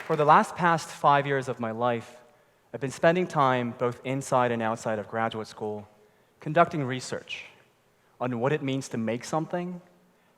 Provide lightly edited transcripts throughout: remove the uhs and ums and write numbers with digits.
For the past 5 years of my life, I've been spending time both inside and outside of graduate school conducting research on what it means to make something,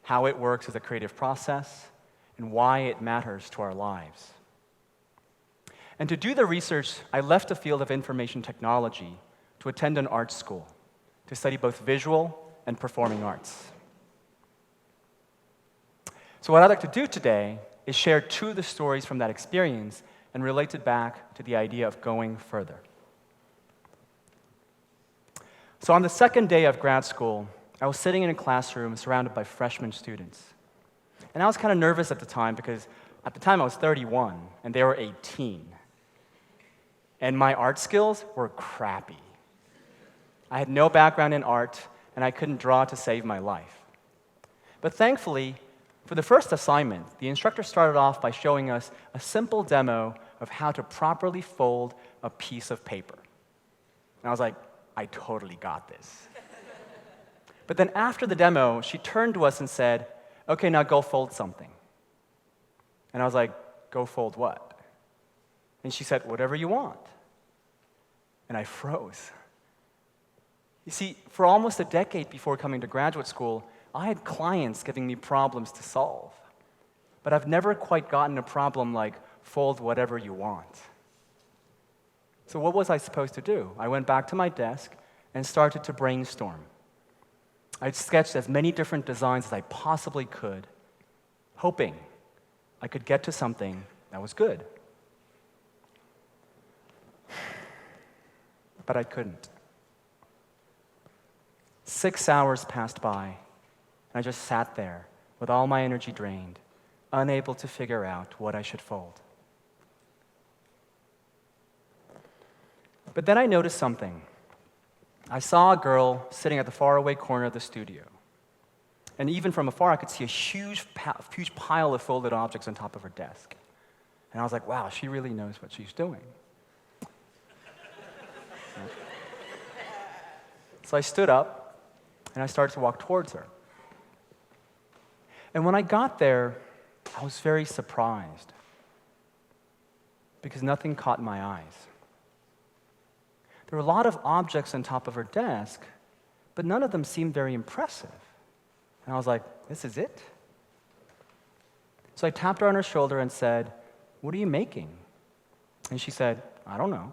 how it works as a creative process, and why it matters to our lives. And to do the research, I left the field of information technology to attend an art school to study both visual and performing arts. So what I'd like to do today is share two of the stories from that experience and relate it back to the idea of going further. So on the second day of grad school, I was sitting in a classroom surrounded by freshman students. And I was kind of nervous at the time because at the time I was 31 and they were 18. And my art skills were crappy. I had no background in art and I couldn't draw to save my life. But thankfully, for the first assignment, the instructor started off by showing us a simple demo of how to properly fold a piece of paper. And I was like, I totally got this. But then after the demo, she turned to us and said, okay, now go fold something. And I was like, go fold what? And she said, whatever you want. And I froze. You see, for almost a decade before coming to graduate school, I had clients giving me problems to solve. But I've never quite gotten a problem like, fold whatever you want. So what was I supposed to do? I went back to my desk and started to brainstorm. I sketched as many different designs as I possibly could, hoping I could get to something that was good. But I couldn't. 6 hours passed by, and I just sat there with all my energy drained, unable to figure out what I should fold. But then I noticed something. I saw a girl sitting at the faraway corner of the studio. And even from afar, I could see a huge pile of folded objects on top of her desk. And I was like, wow, she really knows what she's doing. So I stood up, and I started to walk towards her. And when I got there, I was very surprised because nothing caught my eyes. There were a lot of objects on top of her desk, but none of them seemed very impressive. And I was like, this is it? So I tapped her on her shoulder and said, what are you making? And she said, I don't know.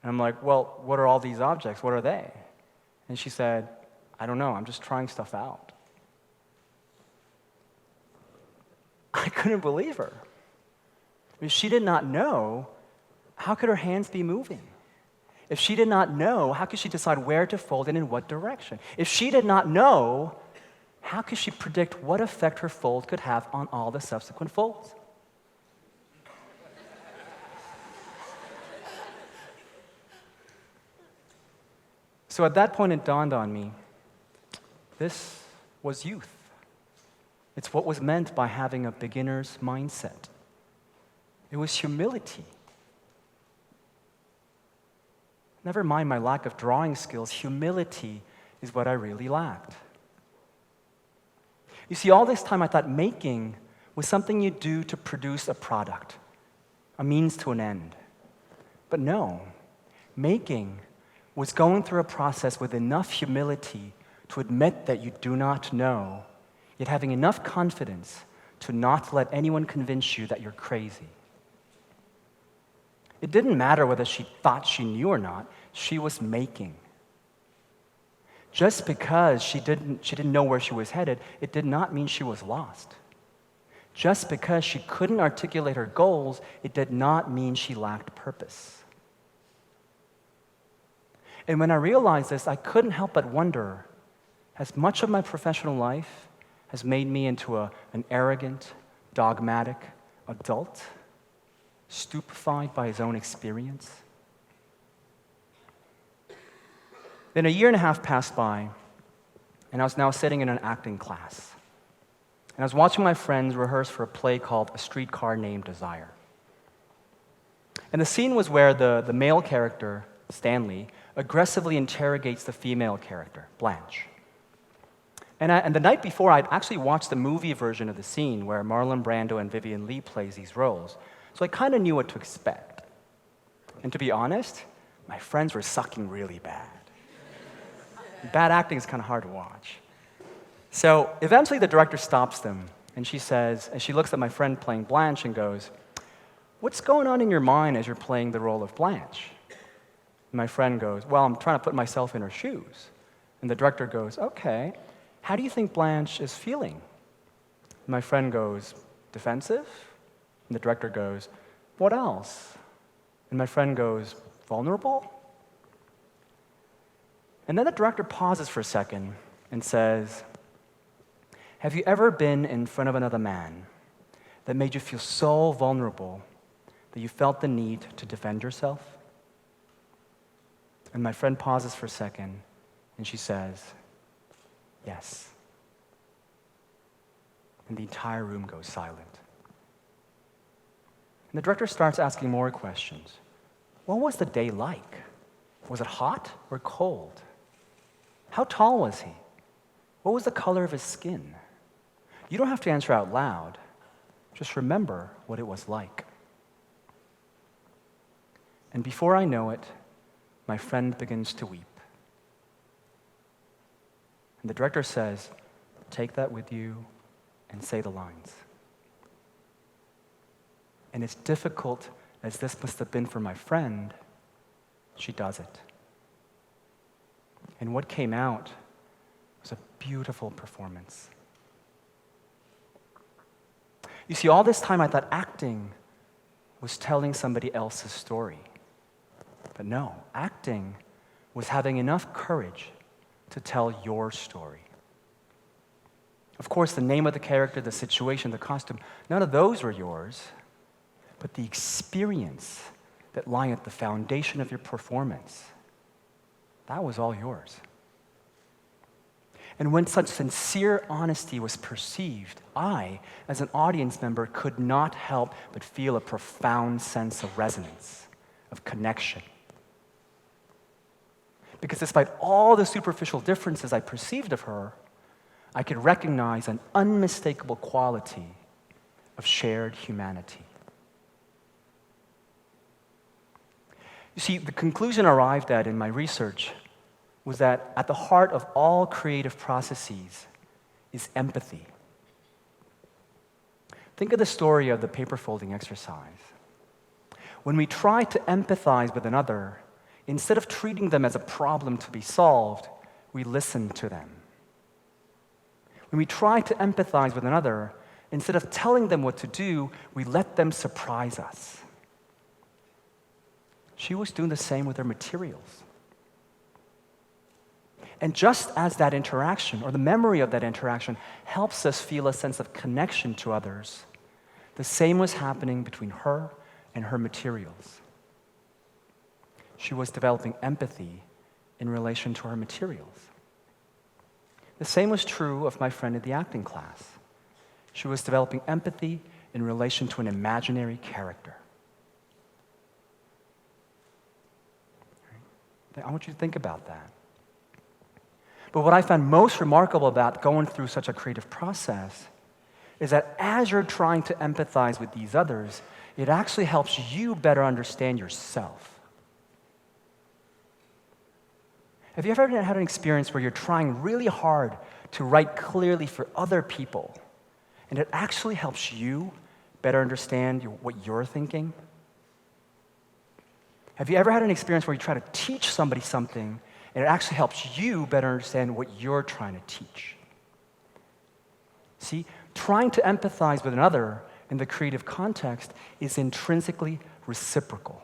And I'm like, well, what are all these objects? What are they? And she said, I don't know, I'm just trying stuff out. I couldn't believe her. If she did not know, how could her hands be moving? If she did not know, how could she decide where to fold and in what direction? If she did not know, how could she predict what effect her fold could have on all the subsequent folds? So at that point, it dawned on me, this was youth. It's what was meant by having a beginner's mindset. It was humility. Never mind my lack of drawing skills, humility is what I really lacked. You see, all this time I thought making was something you do to produce a product, a means to an end. But no, making was going through a process with enough humility to admit that you do not know, yet having enough confidence to not let anyone convince you that you're crazy. It didn't matter whether she thought she knew or not, she was making. Just because she didn't know where she was headed, it did not mean she was lost. Just because she couldn't articulate her goals, it did not mean she lacked purpose. And when I realized this, I couldn't help but wonder, has much of my professional life has made me into an arrogant, dogmatic adult, stupefied by his own experience? Then a year and a half passed by, and I was now sitting in an acting class. And I was watching my friends rehearse for a play called A Streetcar Named Desire. And the scene was where the male character, Stanley, aggressively interrogates the female character, Blanche. And the night before, I'd actually watched the movie version of the scene where Marlon Brando and Vivian Leigh plays these roles. So I kind of knew what to expect. And to be honest, my friends were sucking really bad. Bad acting is kind of hard to watch. So eventually the director stops them, and she says, and she looks at my friend playing Blanche and goes, "What's going on in your mind as you're playing the role of Blanche?" And my friend goes, "Well, I'm trying to put myself in her shoes." And the director goes, "Okay, how do you think Blanche is feeling?" And my friend goes, "Defensive?" And the director goes, "What else?" And my friend goes, "Vulnerable?" And then the director pauses for a second and says, "Have you ever been in front of another man that made you feel so vulnerable that you felt the need to defend yourself?" And my friend pauses for a second, and she says, "Yes." And the entire room goes silent. And the director starts asking more questions. What was the day like? Was it hot or cold? How tall was he? What was the color of his skin? You don't have to answer out loud. Just remember what it was like. And before I know it, my friend begins to weep. And the director says, "Take that with you and say the lines." And as difficult as this must have been for my friend, she does it. And what came out was a beautiful performance. You see, all this time I thought acting was telling somebody else's story. But no, acting was having enough courage to tell your story. Of course, the name of the character, the situation, the costume, none of those were yours, but the experience that lying at the foundation of your performance, that was all yours. And when such sincere honesty was perceived, I, as an audience member, could not help but feel a profound sense of resonance, of connection. Because despite all the superficial differences I perceived of her, I could recognize an unmistakable quality of shared humanity. You see, the conclusion arrived at in my research was that at the heart of all creative processes is empathy. Think of the story of the paper folding exercise. When we try to empathize with another, instead of treating them as a problem to be solved, we listen to them. When we try to empathize with another, instead of telling them what to do, we let them surprise us. She was doing the same with her materials. And just as that interaction, or the memory of that interaction, helps us feel a sense of connection to others, the same was happening between her and her materials. She was developing empathy in relation to her materials. The same was true of my friend in the acting class. She was developing empathy in relation to an imaginary character. I want you to think about that. But what I found most remarkable about going through such a creative process is that as you're trying to empathize with these others, it actually helps you better understand yourself. Have you ever had an experience where you're trying really hard to write clearly for other people, and it actually helps you better understand what you're thinking? Have you ever had an experience where you try to teach somebody something, and it actually helps you better understand what you're trying to teach? See, trying to empathize with another in the creative context is intrinsically reciprocal.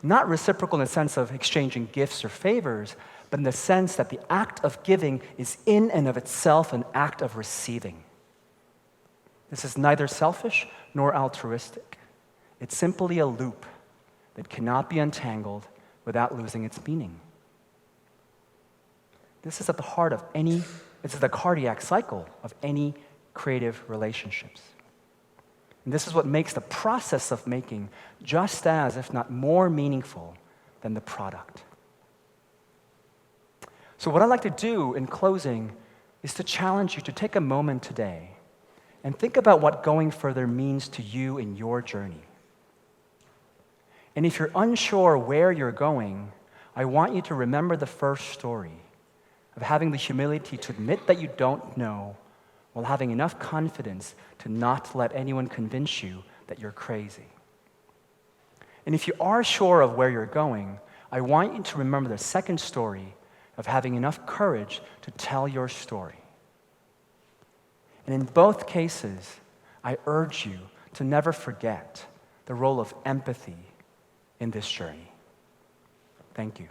Not reciprocal in the sense of exchanging gifts or favors, but in the sense that the act of giving is in and of itself an act of receiving. This is neither selfish nor altruistic. It's simply a loop that cannot be untangled without losing its meaning. This is at the heart of this is the cardiac cycle of any creative relationships. And this is what makes the process of making just as, if not more meaningful than the product. So what I'd like to do in closing is to challenge you to take a moment today and think about what going further means to you in your journey. And if you're unsure where you're going, I want you to remember the first story of having the humility to admit that you don't know while having enough confidence to not let anyone convince you that you're crazy. And if you are sure of where you're going, I want you to remember the second story of having enough courage to tell your story. And in both cases, I urge you to never forget the role of empathy in this journey. Thank you.